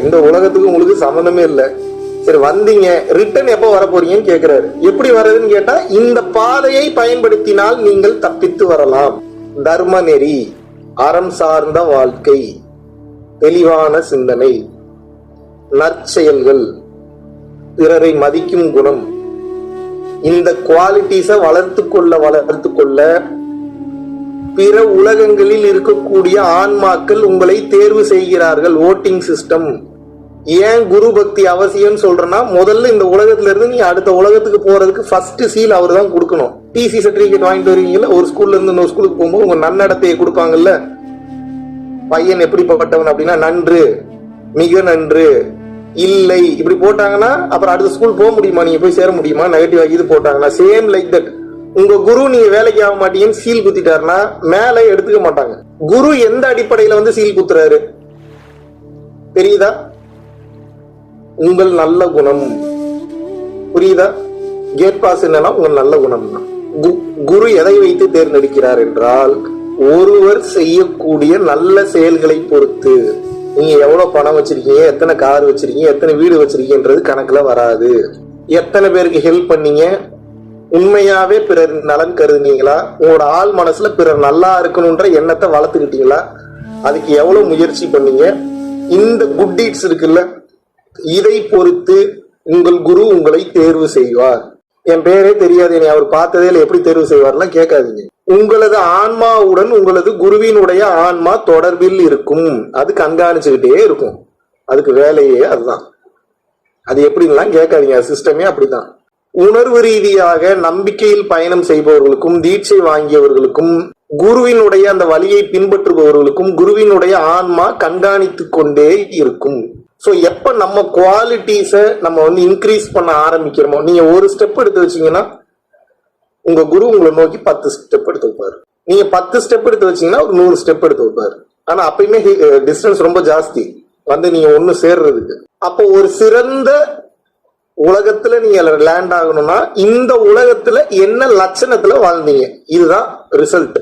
இந்த உலகத்துக்கு உங்களுக்கு சம்பந்தமே இல்லை. சரி வந்தீங்க, ரிட்டர்ன் எப்போ வர போறீங்கன்னு கேக்குறாரு. எப்படி வர்றதுன்னு கேட்டா, இந்த பாதையை பயன்படுத்தினால் நீங்கள் தப்பித்து வரலாம். தர்ம நெறி, அறம் சார்ந்த வாழ்க்கை, தெளிவான சிந்தனை, நற்செயல்கள், பிறரை மதிக்கும் குணம், இந்த குவாலிட்டிஸ வளர்த்து கொள்ள பிற உலகங்களில் இருக்கக்கூடிய ஆன்மாக்கள் உங்களை தேர்வு செய்கிறார்கள். Voting system. ஏன் குரு பக்தி அவசியம் சொல்றேன்னா, முதல்ல இந்த உலகத்துல இருந்து நீ அடுத்த உலகத்துக்கு போறதுக்கு ஃபர்ஸ்ட் சீல் அவர் தான் கொடுக்கணும். டிசி சர்டிபிகேட் வாங்கிட்டு வருவீங்கல்ல, ஒரு ஸ்கூல்ல இருந்து இன்னொரு ஸ்கூலுக்கு போகும்போது உங்க நன்னடத்தையை கொடுப்பாங்கல்ல. பையன் எப்படிப்பட்டவன் அப்படின்னா, நன்று, மிக நன்று, இல்லை, இப்படி போட்டாங்கன்னா அப்புறம் அடுத்த ஸ்கூல் போக முடியுமா, நீங்க போய் சேர முடியுமா? நெகட்டிவ் இது போட்டாங்கன்னா சேம் லைக் தட். உங்க குரு நீங்க வேலைக்கு ஆக மாட்டீங்கன்னு சீல் குத்திட்டாருன்னா மேலே எடுத்துக்க மாட்டாங்க. குரு எந்த அடிப்படையில வந்து சீல் குத்துறாரு தெரியுதா? உங்கள் நல்ல குணம். புரியுதா? கேட் பாஸ் என்னன்னா உங்கள் நல்ல குணம் தான். குரு எதை வைத்து தேர்ந்தெடுக்கிறார் என்றால், ஒருவர் செய்யக்கூடிய நல்ல செயல்களை பொறுத்து. நீங்க எவ்வளவு பணம் வச்சிருக்கீங்க, எத்தனை கார் வச்சிருக்கீங்க, எத்தனை வீடு வச்சிருக்கீங்கன்றது கணக்குல வராது. எத்தனை பேருக்கு ஹெல்ப் பண்ணீங்க, உண்மையாவே பிறர் நலன் கருதுனீங்களா, உங்களோட ஆள் மனசுல பிறர் நல்லா இருக்கணும்ன்ற எண்ணத்தை வளர்த்துக்கிட்டீங்களா, அதுக்கு எவ்வளவு முயற்சி பண்ணீங்க, இந்த குட் டீட்ஸ் இருக்குல்ல, இதை பொறுத்து உங்கள் குரு உங்களை தேர்வு செய்வார். என் பேரே தெரியாது, என்னை அவர் பார்த்ததே இல்லை, எப்படி தேர்வு செய்வார்லாம் கேட்காதீங்க. உங்களது ஆன்மாவுடன் உங்களது குருவினுடைய ஆன்மா தொடர்பில் இருக்கும். அது கண்காணிச்சுக்கிட்டே இருக்கும். அதுக்கு வேலையே அதுதான். அது எப்படின்லாம் கேட்காதீங்க, சிஸ்டமே அப்படிதான். உணர்வு ரீதியாக நம்பிக்கையில் பயணம் செய்பவர்களுக்கும் தீட்சை வாங்கியவர்களுக்கும் குருவினுடைய அந்த வழியை பின்பற்றுபவர்களுக்கும் குருவினுடைய ஆன்மா கண்காணித்து கொண்டே இருக்கும். சோ எப்ப நம்ம குவாலிட்டிஸ நம்ம வந்து இன்க்ரீஸ் பண்ண ஆரம்பிக்கிறோமோ, நீங்க ஒரு ஸ்டெப் எடுத்து வச்சீங்கன்னா உங்க குரு உங்களை நோக்கி 10 ஸ்டெப் எடுத்து வைப்பாரு. நீங்க 10 ஸ்டெப் எடுத்து வச்சீங்கன்னா ஒரு 100 ஸ்டெப் எடுத்து வைப்பாரு. ஆனா அப்பயுமே டிஸ்டன்ஸ் ரொம்ப ஜாஸ்தி வந்து நீங்க ஒண்ணு சேர்றதுக்கு. அப்போ ஒரு சிறந்த உலகத்துல நீங்க லேண்ட் ஆகணும்னா இந்த உலகத்துல என்ன லட்சணத்துல வாழ்ந்தீங்க, இதுதான் ரிசல்ட்.